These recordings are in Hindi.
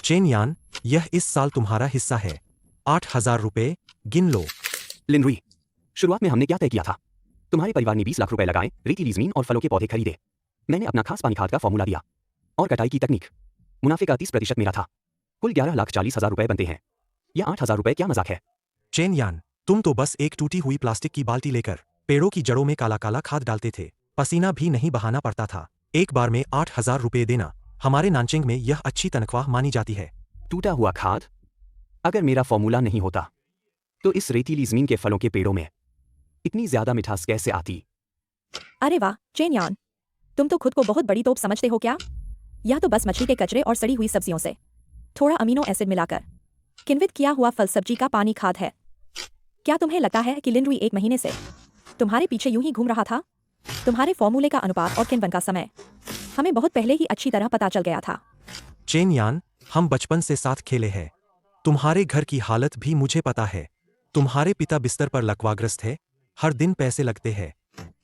चेन यान, यह इस साल तुम्हारा हिस्सा है। 8,000 रुपए, गिन लो। लिनरुई, शुरुआत में हमने क्या तय किया था? तुम्हारे परिवार ने 20 लाख रुपए लगाए, रेतीली जमीन और फलों के पौधे खरीदे। मैंने अपना खास पानी खाद का फॉर्मूला दिया और कटाई की तकनीक। मुनाफे का 30% मेरा था। कुल 11,40,000 रुपए बनते हैं। यह 8,000 रुपए क्या मजाक है? चेन यान, तुम तो बस एक टूटी हुई प्लास्टिक की बाल्टी लेकर पेड़ों की जड़ों में काला काला खाद डालते थे। पसीना भी नहीं बहाना पड़ता था। एक बार में 8,000 रुपए देना हमारे नानचेंग में यह अच्छी तनख्वाह मानी जाती है। टूटा हुआ खाद? अगर मेरा फॉर्मूला नहीं होता तो इस रेतीली जमीन के फलों के पेड़ों में इतनी ज्यादा मिठास कैसे आती? अरे वाह चेन यान, तुम तो खुद को बहुत बड़ी तोप समझते हो क्या? यह तो बस मछली के कचरे और सड़ी हुई सब्जियों से थोड़ा अमीनो एसिड मिलाकर किण्वित किया हुआ फल सब्जी का पानी खाद है। क्या तुम्हें लगता है कि लिनरुई 1 महीने से तुम्हारे पीछे यूं ही घूम रहा था? तुम्हारे फॉर्मूले का अनुपात और किण्वन का समय हमें बहुत पहले ही अच्छी तरह पता चल गया था। चेन यान, हम बचपन से साथ खेले हैं। तुम्हारे घर की हालत भी मुझे पता है। तुम्हारे पिता बिस्तर पर लकवाग्रस्त है, हर दिन पैसे लगते हैं।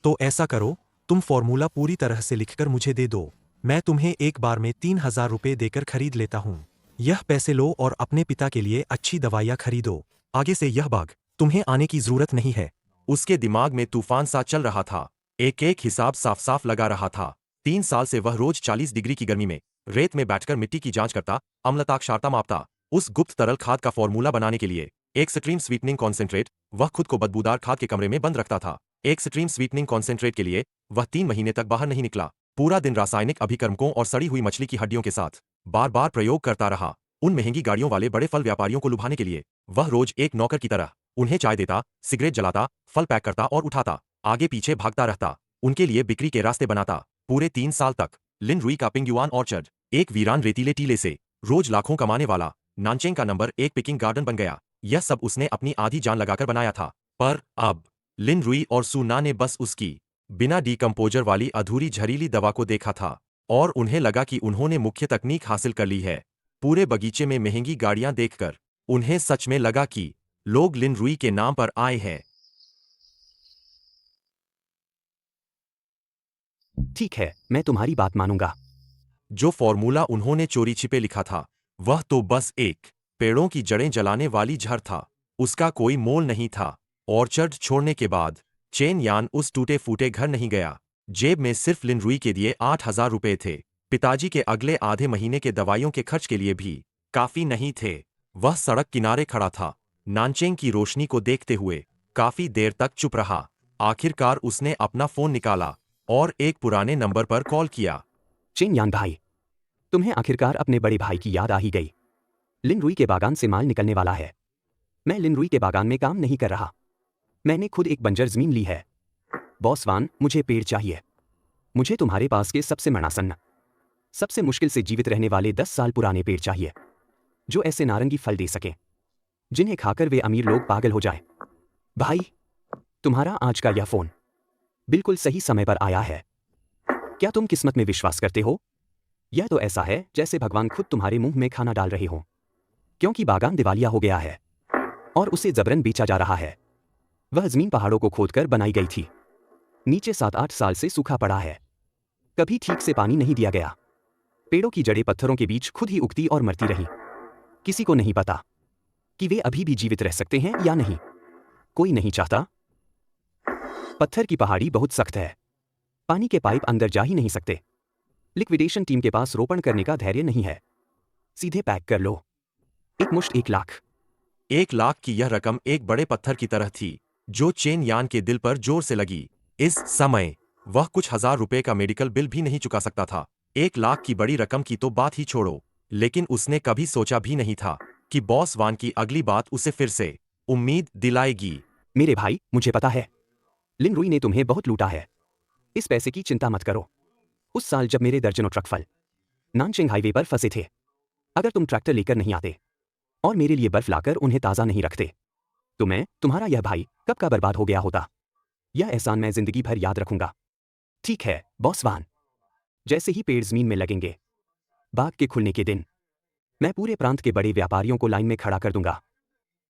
तो ऐसा करो, तुम फॉर्मूला पूरी तरह से लिखकर मुझे दे दो। मैं तुम्हें एक बार में 3,000 रुपए देकर खरीद लेता हूँ। यह पैसे लो और अपने पिता के लिए अच्छी दवाइयाँ खरीदो। आगे से यह बाग तुम्हें आने की जरूरत नहीं है। उसके दिमाग में तूफान सा चल रहा था। एक एक हिसाब साफ साफ लगा रहा था। 3 साल से वह रोज 40 डिग्री की गर्मी में रेत में बैठकर मिट्टी की जांच करता, अम्लता क्षारता मापता। उस गुप्त तरल खाद का फॉर्मूला बनाने के लिए एक स्ट्रीम स्वीटनिंग कॉन्सेंट्रेट वह खुद को बदबूदार खाद के कमरे में बंद रखता था। एक स्ट्रीम स्वीटनिंग कॉन्सेंट्रेट के लिए वह 3 महीने तक बाहर नहीं निकला। पूरा दिन रासायनिक अभिकर्मकों और सड़ी हुई मछली की हड्डियों के साथ बार बार प्रयोग करता रहा। उन महंगी गाड़ियों वाले बड़े फल व्यापारियों को लुभाने के लिए वह रोज एक नौकर की तरह उन्हें चाय देता, सिगरेट जलाता, फल पैक करता और उठाता, आगे पीछे भागता रहता, उनके लिए बिक्री के रास्ते बनाता। पूरे 3 साल तक लिनरुई का पिंगयुआन ऑर्चर्ड, एक वीरान रेतीले टीले से रोज लाखों कमाने वाला नानचेंग का नंबर 1 पिकिंग गार्डन बन गया। यह सब उसने अपनी आधी जान लगाकर बनाया था। पर अब लिनरुई और सूना ने बस उसकी बिना डीकंपोजर वाली अधूरी जहरीली दवा को देखा था और उन्हें लगा कि उन्होंने मुख्य तकनीक हासिल कर ली है। पूरे बगीचे में महंगी गाड़ियां देखकर उन्हें सच में लगा कि लोग लिनरुई के नाम पर आए हैं। ठीक है, मैं तुम्हारी बात मानूंगा। जो फॉर्मूला उन्होंने चोरी छिपे लिखा था वह तो बस एक पेड़ों की जड़ें जलाने वाली जहर था। उसका कोई मोल नहीं था। ऑर्चर्ड छोड़ने के बाद चेन यान उस टूटे फूटे घर नहीं गया। जेब में सिर्फ लिनरुई के दिए 8,000 रुपए थे। पिताजी के अगले आधे महीने के दवाइयों के खर्च के लिए भी काफी नहीं थे। वह सड़क किनारे खड़ा था, नानचेंग की रोशनी को देखते हुए काफी देर तक चुप रहा। आखिरकार उसने अपना फोन निकाला और एक पुराने नंबर पर कॉल किया। चेन यान भाई, तुम्हें आखिरकार अपने बड़े भाई की याद आ ही गई। लिनरुई के बागान से माल निकलने वाला है। मैं लिनरुई के बागान में काम नहीं कर रहा। मैंने खुद एक बंजर जमीन ली है। बॉस वान, मुझे पेड़ चाहिए। मुझे तुम्हारे पास के सबसे मनासन्न, सबसे मुश्किल से जीवित रहने वाले 10 साल पुराने पेड़ चाहिए, जो ऐसे नारंगी फल दे सकें जिन्हें खाकर वे अमीर लोग पागल हो जाए। भाई, तुम्हारा आज का यह फोन बिल्कुल सही समय पर आया है। क्या तुम किस्मत में विश्वास करते हो? यह तो ऐसा है जैसे भगवान खुद तुम्हारे मुंह में खाना डाल रहे हो, क्योंकि बागान दिवालिया हो गया है और उसे जबरन बेचा जा रहा है। वह जमीन पहाड़ों को खोदकर बनाई गई थी। नीचे 7-8 साल से सूखा पड़ा है। कभी ठीक से पानी नहीं दिया गया। पेड़ों की जड़ें पत्थरों के बीच खुद ही उगती और मरती रहीं। किसी को नहीं पता कि वे अभी भी जीवित रह सकते हैं या नहीं। कोई नहीं चाहता। पत्थर की पहाड़ी बहुत सख्त है। पानी के पाइप अंदर जा ही नहीं सकते। लिक्विडेशन टीम के पास रोपण करने का धैर्य नहीं है। सीधे पैक कर लो। एक मुश्त 1 लाख। 1 लाख की यह रकम एक बड़े पत्थर की तरह थी जो चेन यान के दिल पर जोर से लगी। इस समय वह कुछ हजार रुपए का मेडिकल बिल भी नहीं चुका सकता था। 1 लाख की बड़ी रकम की तो बात ही छोड़ो, लेकिन उसने कभी सोचा भी नहीं था कि बॉस वान की अगली बात उसे फिर से उम्मीद दिलाएगी। मेरे भाई, मुझे पता है लिनरुई ने तुम्हें बहुत लूटा है। इस पैसे की चिंता मत करो। उस साल जब मेरे दर्जनों ट्रक फल नानचेंग हाईवे पर फंसे थे, अगर तुम ट्रैक्टर लेकर नहीं आते और मेरे लिए बर्फ लाकर उन्हें ताज़ा नहीं रखते, तो मैं, तुम्हारा यह भाई, कब का बर्बाद हो गया होता। यह एहसान मैं जिंदगी भर याद रखूंगा। ठीक है बॉस वान, जैसे ही पेड़ जमीन में लगेंगे, बाग के खुलने के दिन, मैं पूरे प्रांत के बड़े व्यापारियों को लाइन में खड़ा कर दूंगा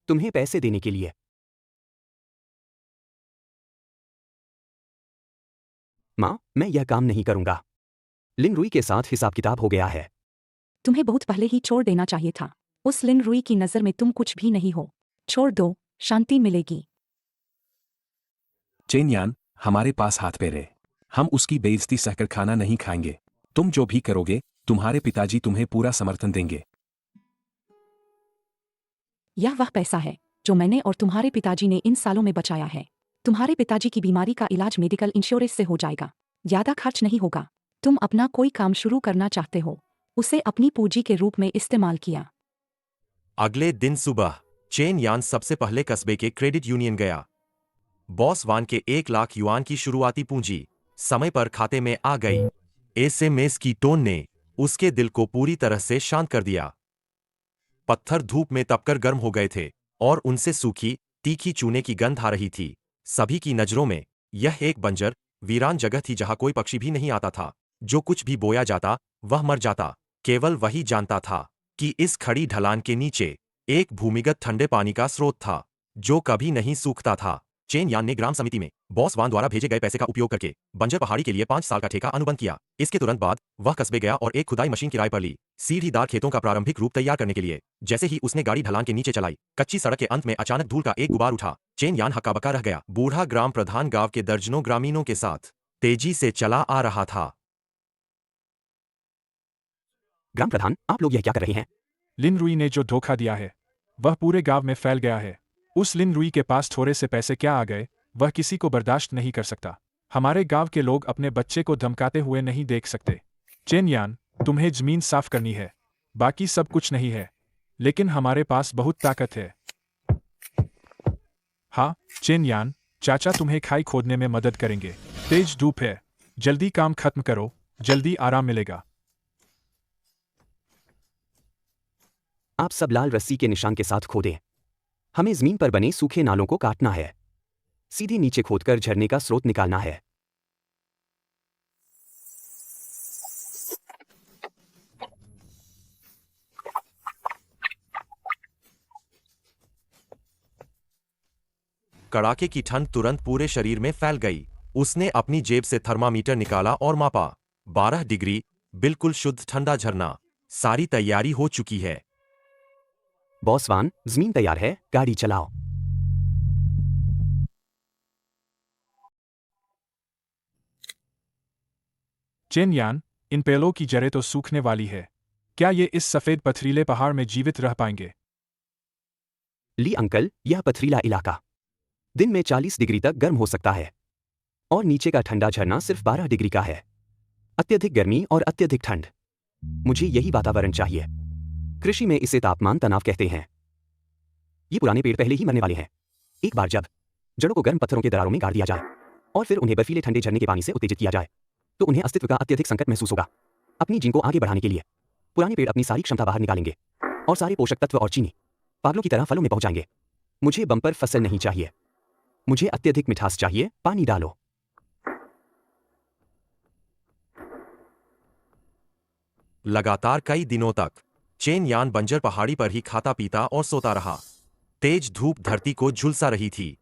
तुम्हें पैसे देने के लिए। मां, मैं यह काम नहीं करूंगा। लिनरुई के साथ हिसाब किताब हो गया है। तुम्हें बहुत पहले ही छोड़ देना चाहिए था। उस लिन रुई की नज़र में तुम कुछ भी नहीं हो। छोड़ दो, शांति मिलेगी। चेन यान, हमारे पास हाथ पैर है। हम उसकी बेइज्जती सहकर खाना नहीं खाएंगे। तुम जो भी करोगे, तुम्हारे पिताजी तुम्हें पूरा समर्थन देंगे। यह वह पैसा है जो मैंने और तुम्हारे पिताजी ने इन सालों में बचाया है। तुम्हारे पिताजी की बीमारी का इलाज मेडिकल इंश्योरेंस से हो जाएगा। ज्यादा खर्च नहीं होगा। तुम अपना कोई काम शुरू करना चाहते हो, उसे अपनी पूंजी के रूप में इस्तेमाल किया। अगले दिन सुबह चेन यान सबसे पहले कस्बे के क्रेडिट यूनियन गया। बॉस वान के 1 लाख युआन की शुरुआती पूंजी समय पर खाते में आ गई। एसएमएस की टोन ने उसके दिल को पूरी तरह से शांत कर दिया। पत्थर धूप में तपकर गर्म हो गए थे और उनसे सूखी, तीखी चूने की गंध आ रही थी। सभी की नजरों में यह एक बंजर, वीरान जगह थी जहां कोई पक्षी भी नहीं आता था। जो कुछ भी बोया जाता वह मर जाता। केवल वही जानता था कि इस खड़ी ढलान के नीचे एक भूमिगत ठंडे पानी का स्रोत था जो कभी नहीं सूखता था। चेन यान ने ग्राम समिति में बॉस वान द्वारा भेजे गए पैसे का उपयोग करके बंजर पहाड़ी के लिए 5 साल का ठेका अनुबंध किया। इसके तुरंत बाद वह कस्बे गया और एक खुदाई मशीन किराए पर ली, सीढ़ीदार खेतों का प्रारंभिक रूप तैयार करने के लिए। जैसे ही उसने गाड़ी ढलान के नीचे चलाई, कच्ची सड़क के अंत में अचानक धूल का एक गुबार उठा। चेन यान हक्का-बक्का रह गया। बूढ़ा ग्राम प्रधान गांव के दर्जनों ग्रामीणों के साथ तेजी से चला आ रहा था। ग्राम प्रधान, आप लोग यह क्या कर रहे हैं? लिन रुई ने जो धोखा दिया है वह पूरे गांव में फैल गया है। उस लिन रुई के पास थोड़े से पैसे क्या आ गए, वह किसी को बर्दाश्त नहीं कर सकता। हमारे गांव के लोग अपने बच्चे को धमकाते हुए नहीं देख सकते। चेन यान, तुम्हें जमीन साफ करनी है, बाकी सब कुछ नहीं है, लेकिन हमारे पास बहुत ताकत है। हाँ चेन यान, चाचा तुम्हें खाई खोदने में मदद करेंगे। तेज धूप है, जल्दी काम खत्म करो, जल्दी आराम मिलेगा। आप सब लाल रस्सी के निशान के साथ खोदें। हमें जमीन पर बने सूखे नालों को काटना है। सीधे नीचे खोदकर झरने का स्रोत निकालना है। कड़ाके की ठंड तुरंत पूरे शरीर में फैल गई। उसने अपनी जेब से थर्मामीटर निकाला और मापा। 12 डिग्री, बिल्कुल शुद्ध ठंडा झरना। सारी तैयारी हो चुकी है। बॉस वान, जमीन तैयार है, गाड़ी चलाओ। चेन यान, इन पेड़ों की जड़ें तो सूखने वाली है। क्या ये इस सफेद पथरीले पहाड़ में जीवित रह पाएंगे? ली अंकल, यह पथरीला इलाका दिन में 40 डिग्री तक गर्म हो सकता है और नीचे का ठंडा झरना सिर्फ 12 डिग्री का है। अत्यधिक गर्मी और अत्यधिक ठंड, मुझे यही वातावरण चाहिए। कृषि में इसे तापमान तनाव कहते हैं। ये पुराने पेड़ पहले ही मरने वाले हैं। एक बार जब जड़ों को गर्म पत्थरों के दरारों में गाड़ दिया जाए और फिर उन्हें बर्फीले ठंडे झरने के पानी से उत्तेजित किया जाए तो उन्हें अस्तित्व का अत्यधिक संकट महसूस होगा। अपनी जीन को आगे बढ़ाने के लिए पुराने पेड़ अपनी सारी क्षमता बाहर निकालेंगे और सारे पोषक तत्व और चीनी पागलों की तरह फलों में पहुंच जाएंगे। मुझे बम्पर फसल नहीं चाहिए, मुझे अत्यधिक मिठास चाहिए। पानी डालो। लगातार कई दिनों तक चेन यान बंजर पहाड़ी पर ही खाता पीता और सोता रहा। तेज धूप धरती को झुलसा रही थी।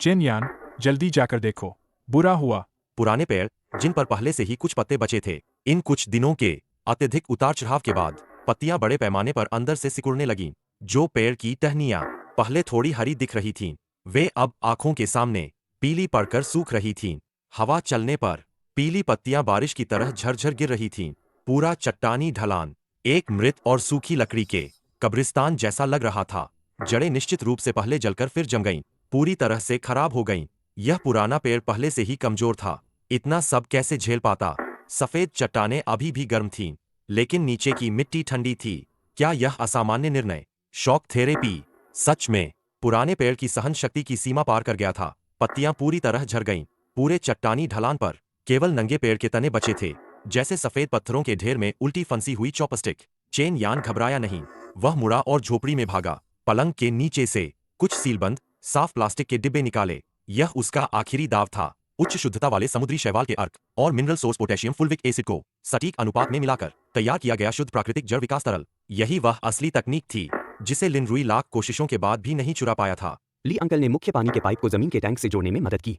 चेन यान, जल्दी जाकर देखो, बुरा हुआ। पुराने पेड़ जिन पर पहले से ही कुछ पत्ते बचे थे, इन कुछ दिनों के अत्यधिक उतार चढ़ाव के बाद पत्तियां बड़े पैमाने पर अंदर से सिकुड़ने लगीं। जो पेड़ की टहनियां पहले थोड़ी हरी दिख रही थीं, वे अब आंखों के सामने पीली पड़कर सूख रही थीं। हवा चलने पर पीली पत्तियां बारिश की तरह झरझर गिर रही थीं। पूरा चट्टानी ढलान एक मृत और सूखी लकड़ी के कब्रिस्तान जैसा लग रहा था। जड़ें निश्चित रूप से पहले जलकर फिर जम गईं, पूरी तरह से खराब हो गईं। यह पुराना पेड़ पहले से ही कमजोर था, इतना सब कैसे झेल पाता? सफेद चट्टानें अभी भी गर्म थीं, लेकिन नीचे की मिट्टी ठंडी थी। क्या यह असामान्य निर्णय शॉक थेरेपी सच में पुराने पेड़ की सहन शक्ति की सीमा पार कर गया था? पत्तियां पूरी तरह झड़ गईं। पूरे चट्टानी ढलान पर केवल नंगे पेड़ के तने बचे थे, जैसे सफेद पत्थरों के ढेर में उल्टी फंसी हुई चॉपस्टिक। चेन यान घबराया नहीं। वह मुड़ा और झोपड़ी में भागा। पलंग के नीचे से कुछ सीलबंद साफ प्लास्टिक के डिब्बे निकाले। यह उसका आखिरी दाव था। उच्च शुद्धता वाले समुद्री शैवाल के अर्क और mineral source potassium fulvic acid को सटीक अनुपात में मिलाकर तैयार किया गया शुद्ध प्राकृतिक जड़ विकास तरल। यही वह असली तकनीक थी जिसे लिन रुई लाख कोशिशों के बाद भी नहीं चुरा पाया था। ली अंकल ने मुख्य पानी के पाइप को जमीन के टैंक से जोड़ने में मदद की।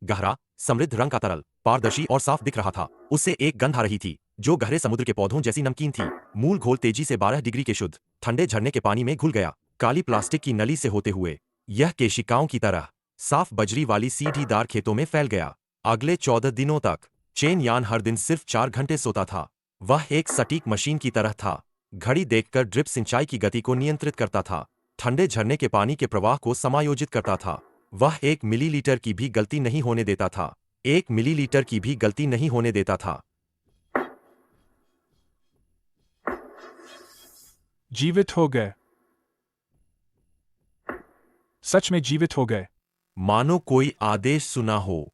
गहरा, समृद्ध रंग का तरल पारदर्शी और साफ दिख रहा था। उससे एक गंध आ रही थी जो गहरे समुद्र के पौधों जैसी नमकीन थी। मूल घोल तेजी से 12 डिग्री के शुद्ध ठंडे झरने के पानी में घुल गया। काली प्लास्टिक की नली से होते हुए यह केशिकाओं की तरह साफ बजरी वाली सीढ़ीदार खेतों में फैल गया। अगले 14 दिनों तक चेन यान हर दिन सिर्फ 4 घंटे सोता था। वह एक सटीक मशीन की तरह था। घड़ी देखकर ड्रिप सिंचाई की गति को नियंत्रित करता था, ठंडे झरने के पानी के प्रवाह को समायोजित करता था। वह 1 मिलीलीटर की भी गलती नहीं होने देता था। 1 मिलीलीटर की भी गलती नहीं होने देता था। जीवित हो गए। सच में जीवित हो गए। मानो कोई आदेश सुना हो।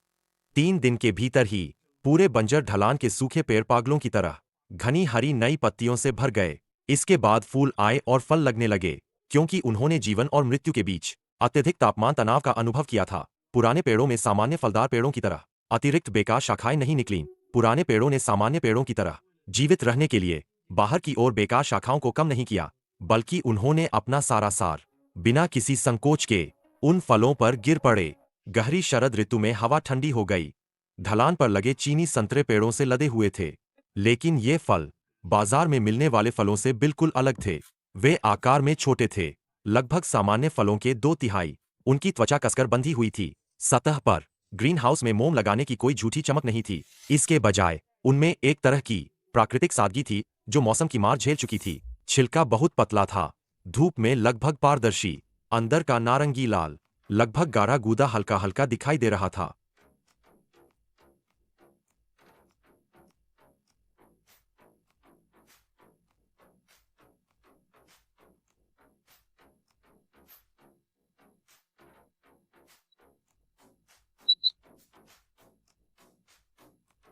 3 दिन के भीतर ही पूरे बंजर ढलान के सूखे पेड़ पागलों की तरह घनी हरी नई पत्तियों से भर गए। इसके बाद फूल आए और फल लगने लगे, क्योंकि उन्होंने जीवन और मृत्यु के बीच अत्यधिक तापमान तनाव का अनुभव किया था। पुराने पेड़ों में सामान्य फलदार पेड़ों की तरह अतिरिक्त बेकार शाखाएं नहीं निकलीं। पुराने पेड़ों ने सामान्य पेड़ों की तरह जीवित रहने के लिए बाहर की ओर बेकार शाखाओं को कम नहीं किया, बल्कि उन्होंने अपना सारा सार बिना किसी संकोच के उन फलों पर गिर पड़े। गहरी शरद ऋतु में हवा ठंडी हो गई। ढलान पर लगे चीनी संतरे पेड़ों से लदे हुए थे, लेकिन ये फल बाजार में मिलने वाले फलों से बिल्कुल अलग थे। वे आकार में छोटे थे, लगभग सामान्य फलों के 2/3। उनकी त्वचा कसकर बंधी हुई थी। सतह पर ग्रीन हाउस में मोम लगाने की कोई झूठी चमक नहीं थी। इसके बजाय उनमें एक तरह की प्राकृतिक सादगी थी जो मौसम की मार झेल चुकी थी। छिलका बहुत पतला था, धूप में लगभग पारदर्शी। अंदर का नारंगी लाल लगभग गाढ़ा गूदा हल्का हल्का दिखाई दे रहा था।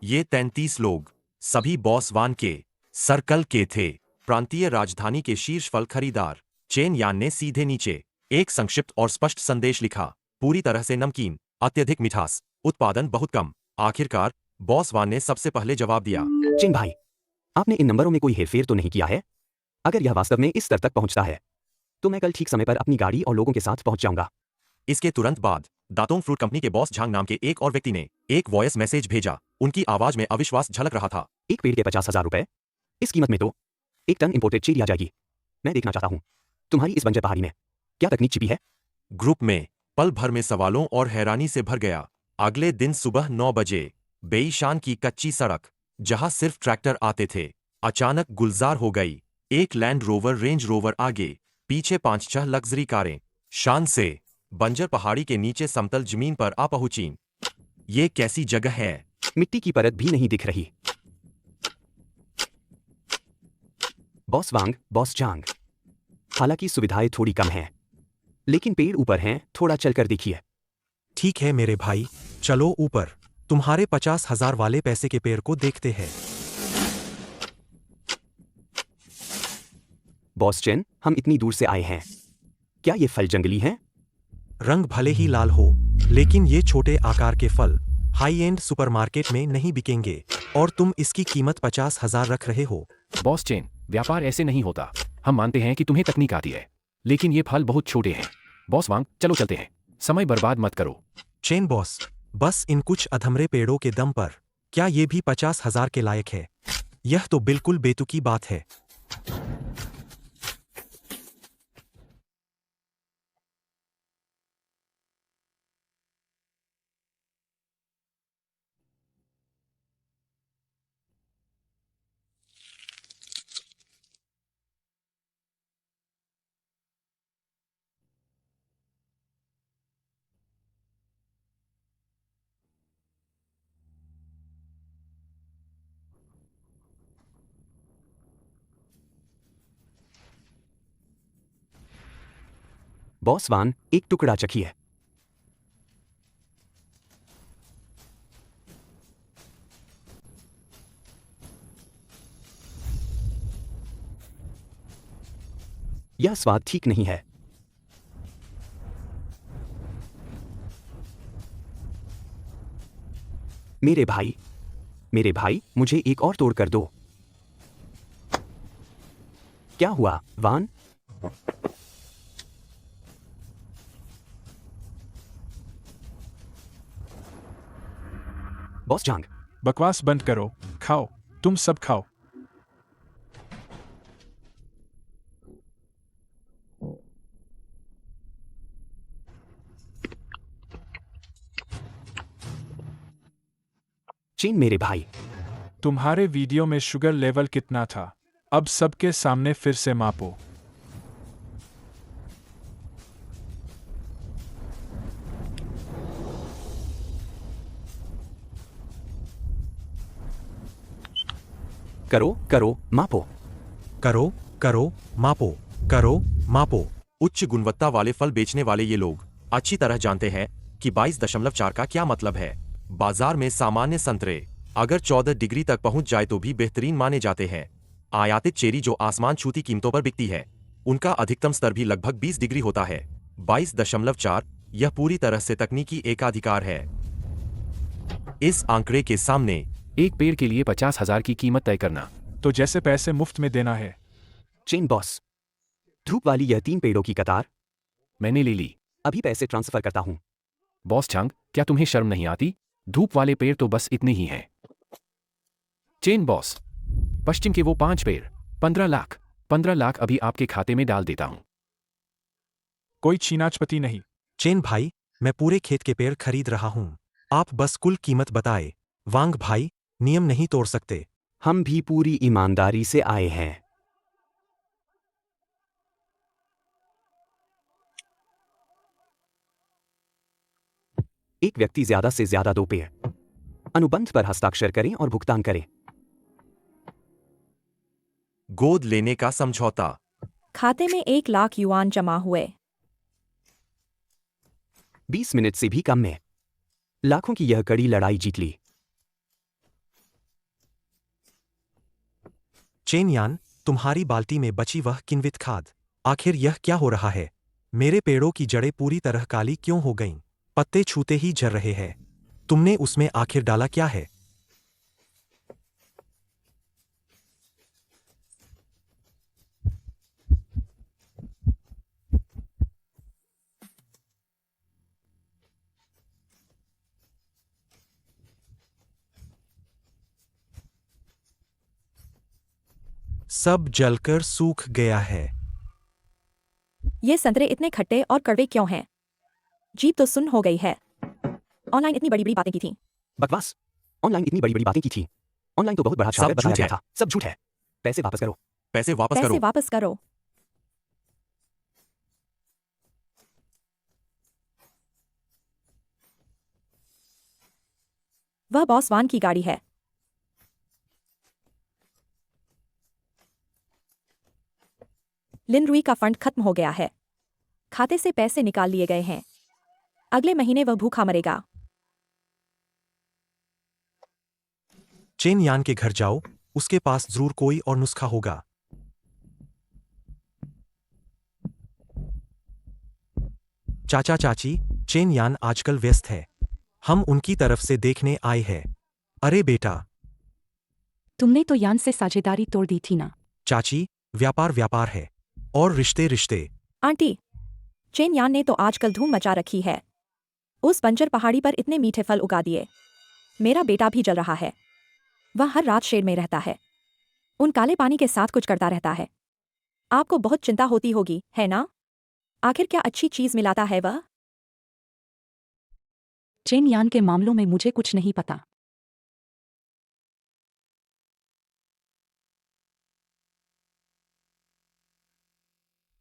ये 33 लोग सभी बॉसवान के सर्कल के थे। प्रांतीय राजधानी के शीर्ष फल खरीदार चेन यान ने सीधे नीचे एक संक्षिप्त और स्पष्ट संदेश लिखा, पूरी तरह से नमकीन, अत्यधिक मिठास, उत्पादन बहुत कम। आखिरकार बॉसवान ने सबसे पहले जवाब दिया। चेन भाई, आपने इन नंबरों में कोई हेरफेर तो नहीं किया है? अगर यह वास्तव में इस स्तर तक पहुंचता है तो मैं कल ठीक समय पर अपनी गाड़ी और लोगों के साथ पहुंच जाऊंगा। इसके तुरंत बाद दातोंग फ्रूट कंपनी के बॉस झांग नाम के एक और व्यक्ति ने एक वॉयस मैसेज भेजा। उनकी आवाज में अविश्वास झलक रहा था। एक पेड़ के 50,000 रुपए, इस कीमत में तो 1 टन इंपोर्टेड चेरी आ जाएगी। मैं देखना चाहता हूं तुम्हारी इस बंजर पहाड़ी में क्या तकनीक छिपी है। ग्रुप में पल भर में सवालों और हैरानी से भर गया। अगले दिन सुबह 9 बजे बेईशान की कच्ची सड़क, जहां सिर्फ ट्रैक्टर आते थे, अचानक गुलजार हो गई। एक लैंड रोवर रेंज रोवर आगे, पीछे 5-6 लग्जरी कारें शान से बंजर पहाड़ी के नीचे समतल जमीन पर आ पहुंची। ये कैसी जगह है? मिट्टी की परत भी नहीं दिख रही। बॉस वांग, बॉस झांग, हालांकि सुविधाएं थोड़ी कम हैं, लेकिन पेड़ ऊपर हैं। थोड़ा चलकर देखिए। ठीक है मेरे भाई, चलो ऊपर। तुम्हारे 50,000 वाले पैसे के पेड़ को देखते हैं। बॉस चेन, हम इतनी दूर से आए हैं, क्या ये फल जंगली हैं? रंग भले ही लाल हो, लेकिन ये छोटे आकार के फल हाई एंड सुपरमार्केट में नहीं बिकेंगे, और तुम इसकी कीमत 50,000 रख रहे हो। बॉस चेन, व्यापार ऐसे नहीं होता। हम मानते हैं कि तुम्हें तकनीक आती है, लेकिन ये फल बहुत छोटे हैं। बॉस वांग, चलो चलते हैं, समय बर्बाद मत करो। चेन बॉस, बस इन कुछ अधमरे पेड़ों के दम पर क्या ये भी 50,000 के लायक है? यह तो बिल्कुल बेतुकी बात है। बॉस वान, एक टुकड़ा चखिए। यह स्वाद ठीक नहीं है। मेरे भाई, मुझे एक और तोड़ कर दो। क्या हुआ, वान? बॉस झांग, बकवास बंद करो, खाओ। तुम सब खाओ। चेन मेरे भाई, तुम्हारे वीडियो में शुगर लेवल कितना था? अब सबके सामने फिर से मापो। करो करो मापो। करो करो मापो। करो मापो। उच्च गुणवत्ता वाले फल बेचने वाले ये लोग अच्छी तरह जानते हैं कि 22.4 का क्या मतलब है। बाजार में सामान्य संतरे अगर 14 डिग्री तक पहुंच जाए तो भी बेहतरीन माने जाते हैं। आयातित चेरी जो आसमान छूती कीमतों पर बिकती है, उनका अधिकतम स्तर भी लगभग 20 डिग्री होता है। 22.4 यह पूरी तरह से तकनीकी एकाधिकार है। इस आंकड़े के सामने एक पेड़ के लिए 50,000 की कीमत तय करना। तो जैसे पैसे मुफ्त में देना है। चेन बॉस, धूप वाली यह 3 पेड़ों की कतार मैंने ले ली। अभी पैसे ट्रांसफर करता हूं। बॉस चंग, क्या तुम्हें शर्म नहीं आती? धूप वाले पेड़ तो बस इतने ही हैं। चेन बॉस, पश्चिम के वो 5 पेड़ 15 लाख। 15 लाख अभी आपके खाते में डाल देता हूं। कोई छीनाचपती नहीं। चेन भाई, मैं पूरे खेत के पेड़ खरीद रहा हूं। आप बस कुल कीमत बताए। वांग भाई, नियम नहीं तोड़ सकते। हम भी पूरी ईमानदारी से आए हैं। एक व्यक्ति ज्यादा से ज्यादा 2 पेड़। अनुबंध पर हस्ताक्षर करें और भुगतान करें। गोद लेने का समझौता। खाते में 1 लाख युआन जमा हुए। 20 मिनट से भी कम में लाखों की यह कड़ी लड़ाई जीत ली। चेन यान, तुम्हारी बाल्टी में बची वह किण्वित खाद। आखिर यह क्या हो रहा है? मेरे पेड़ों की जड़ें पूरी तरह काली क्यों हो गईं? पत्ते छूते ही झड़ रहे हैं। तुमने उसमें आखिर डाला क्या है? सब जलकर सूख गया है। ये संतरे इतने खट्टे और कड़वे क्यों हैं? जीभ तो सुन्न हो गई है। ऑनलाइन इतनी बड़ी बड़ी बातें की थी। बकवास। ऑनलाइन इतनी बड़ी बड़ी बातें की थी। ऑनलाइन तो बहुत बड़ा शायर सब बताया झूठ गया है। था। सब झूठ है। पैसे वापस करो। पैसे वापस पैसे करो। वापस करो। वह बॉस वान की गाड़ी है। लिन रुई का फंड खत्म हो गया है। खाते से पैसे निकाल लिए गए हैं। अगले महीने वह भूखा मरेगा। चेन यान के घर जाओ, उसके पास जरूर कोई और नुस्खा होगा। चाचा चाची, चेन यान आजकल व्यस्त है। हम उनकी तरफ से देखने आए हैं। अरे बेटा। तुमने तो यान से साझेदारी तोड़ दी थी ना। चाची, व्यापार व्यापार है। और रिश्ते रिश्ते। आंटी, चेन यान ने तो आजकल धूम मचा रखी है। उस बंजर पहाड़ी पर इतने मीठे फल उगा दिए। मेरा बेटा भी जल रहा है। वह हर रात शेड में रहता है। उन काले पानी के साथ कुछ करता रहता है। आपको बहुत चिंता होती होगी, है ना? आखिर क्या अच्छी चीज मिलाता है वह? चेन यान के मामलों में मुझे कुछ नहीं पता।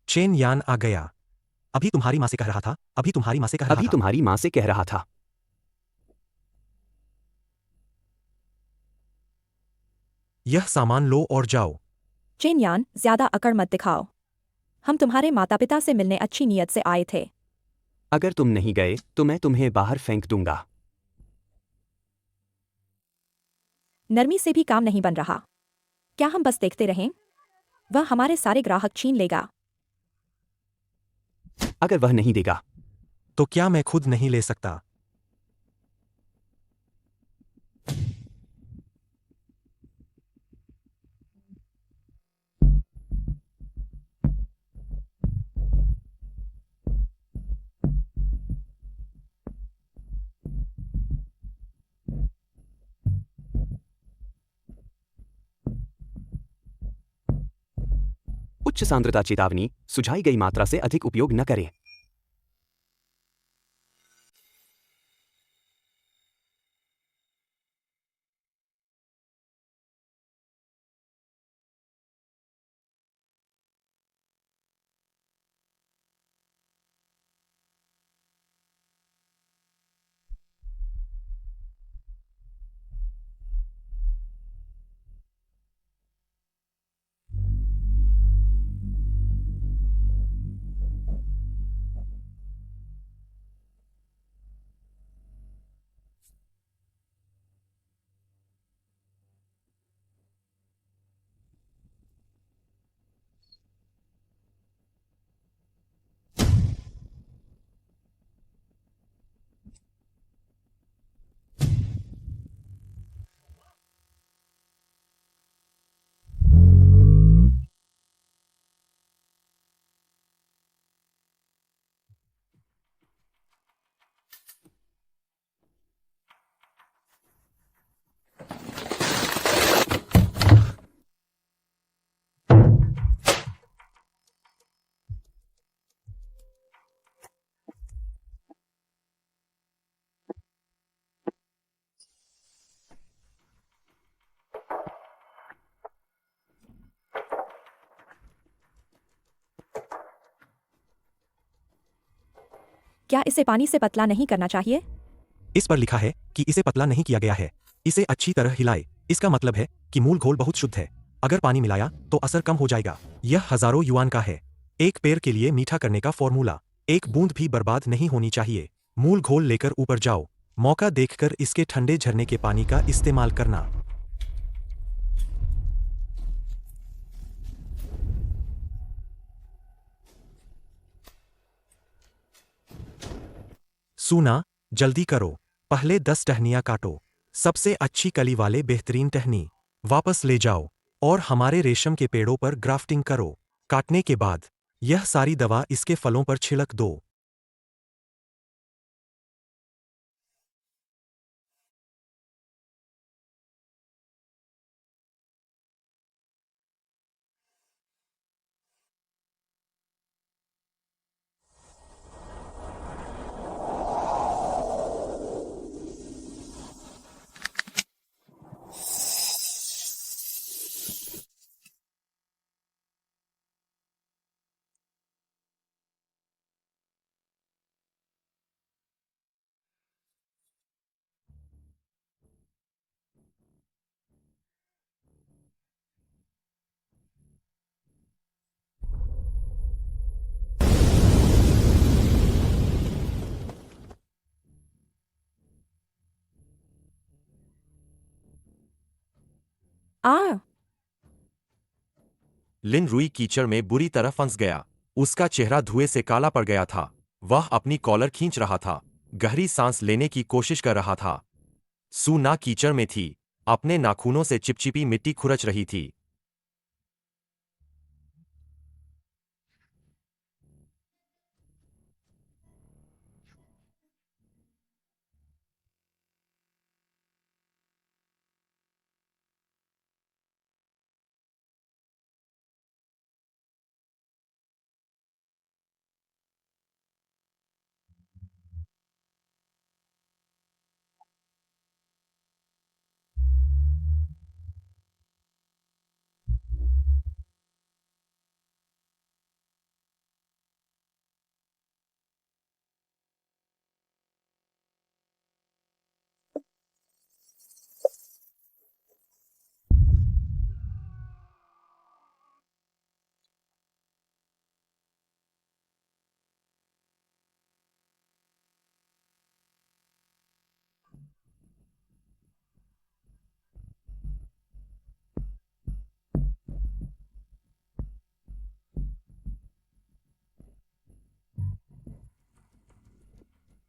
चेन यान आ गया। अभी तुम्हारी माँ से कह रहा था। अभी तुम्हारी माँ से कह रहा अभी था। तुम्हारी माँ से कह रहा था। यह सामान लो और जाओ। चेन यान, ज्यादा अकड़ मत दिखाओ। हम तुम्हारे माता पिता से मिलने अच्छी नीयत से आए थे। अगर तुम नहीं गए तो मैं तुम्हें बाहर फेंक दूंगा। नरमी से भी काम नहीं बन रहा। क्या हम बस देखते रहें? वह हमारे सारे ग्राहक छीन लेगा। अगर वह नहीं देगा तो क्या मैं खुद नहीं ले सकता? उच्च सांद्रता चेतावनी, सुझाई गई मात्रा से अधिक उपयोग न करें। क्या इसे पानी से पतला नहीं करना चाहिए? इस पर लिखा है कि इसे पतला नहीं किया गया है। इसे अच्छी तरह हिलाए। इसका मतलब है कि मूल घोल बहुत शुद्ध है। अगर पानी मिलाया तो असर कम हो जाएगा। यह हजारों युआन का है। एक पेड़ के लिए मीठा करने का फॉर्मूला। एक बूंद भी बर्बाद नहीं होनी चाहिए। मूल घोल लेकर ऊपर जाओ। मौका देखकर इसके ठंडे झरने के पानी का इस्तेमाल करना। सूना, जल्दी करो। पहले 10 टहनियां काटो। सबसे अच्छी कली वाले बेहतरीन टहनी वापस ले जाओ और हमारे रेशम के पेड़ों पर ग्राफ्टिंग करो। काटने के बाद यह सारी दवा इसके फलों पर छिड़क दो। आ लिन रुई कीचड़ में बुरी तरह फंस गया। उसका चेहरा धुएं से काला पड़ गया था। वह अपनी कॉलर खींच रहा था। गहरी सांस लेने की कोशिश कर रहा था। सू ना कीचड़ में थी। अपने नाखूनों से चिपचिपी मिट्टी खुरच रही थी।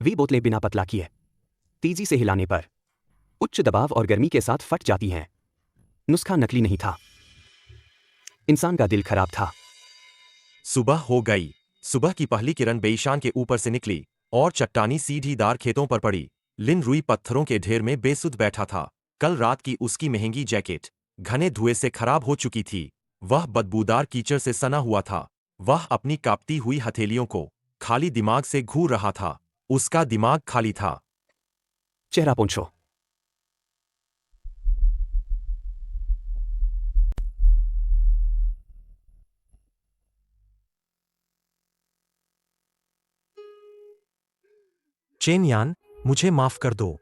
वे बोतलें बिना पतला किए तेजी से हिलाने पर उच्च दबाव और गर्मी के साथ फट जाती हैं। नुस्खा नकली नहीं था। इंसान का दिल खराब था। सुबह हो गई। सुबह की पहली किरण बेईशान के ऊपर से निकली और चट्टानी सीढ़ीदार खेतों पर पड़ी। लिन रुई पत्थरों के ढेर में बेसुध बैठा था। कल रात की उसकी महंगी जैकेट घने धुएं से खराब हो चुकी थी। वह बदबूदार कीचड़ से सना हुआ था। वह अपनी कांपती हुई हथेलियों को खाली दिमाग से घूर रहा था। उसका दिमाग खाली था। चेहरा पोंछो। चेन यान, मुझे माफ कर दो।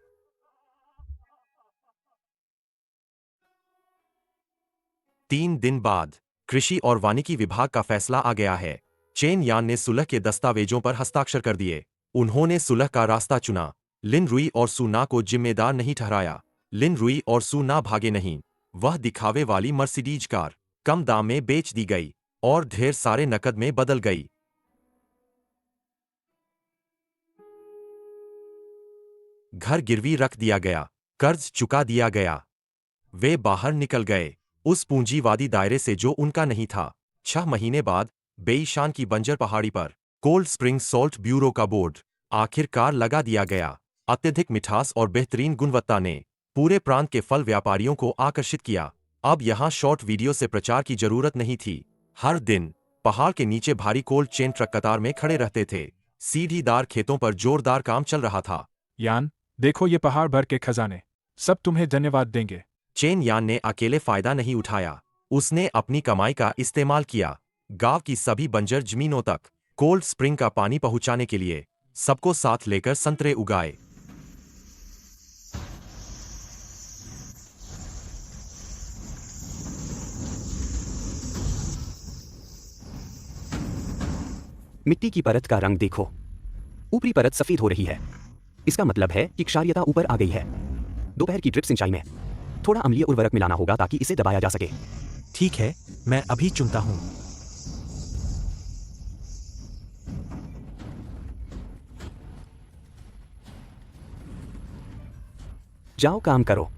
3 दिन बाद कृषि और वानिकी विभाग का फैसला आ गया है। चेन यान ने सुलह के दस्तावेजों पर हस्ताक्षर कर दिए। उन्होंने सुलह का रास्ता चुना। लिन रुई और सू ना को जिम्मेदार नहीं ठहराया। लिन रुई और सू ना भागे नहीं। वह दिखावे वाली मर्सिडीज कार कम दाम में बेच दी गई और ढेर सारे नकद में बदल गई। घर गिरवी रख दिया गया, कर्ज चुका दिया गया। वे बाहर निकल गए उस पूंजीवादी दायरे से जो उनका नहीं था। 6 महीने बाद बेईशान की बंजर पहाड़ी पर कोल्ड स्प्रिंग सॉल्ट ब्यूरो का बोर्ड आखिरकार लगा दिया गया। अत्यधिक मिठास और बेहतरीन गुणवत्ता ने पूरे प्रांत के फल व्यापारियों को आकर्षित किया। अब यहां शॉर्ट वीडियो से प्रचार की जरूरत नहीं थी। हर दिन पहाड़ के नीचे भारी कोल्ड चेन ट्रक कतार में खड़े रहते थे। सीढ़ीदार खेतों पर जोरदार काम चल रहा था। यान, देखो ये पहाड़ भर के खजाने, सब तुम्हें धन्यवाद देंगे। चेन यान ने अकेले फायदा नहीं उठाया। उसने अपनी कमाई का इस्तेमाल किया। गांव की सभी बंजर जमीनों तक कोल्ड स्प्रिंग का पानी पहुंचाने के लिए सबको साथ लेकर संतरे उगाए। मिट्टी की परत का रंग देखो। ऊपरी परत सफेद हो रही है। इसका मतलब है कि क्षारीयता ऊपर आ गई है। दोपहर की ड्रिप सिंचाई में थोड़ा अम्लीय उर्वरक मिलाना होगा ताकि इसे दबाया जा सके। ठीक है, मैं अभी चुनता हूं। जाओ काम करो।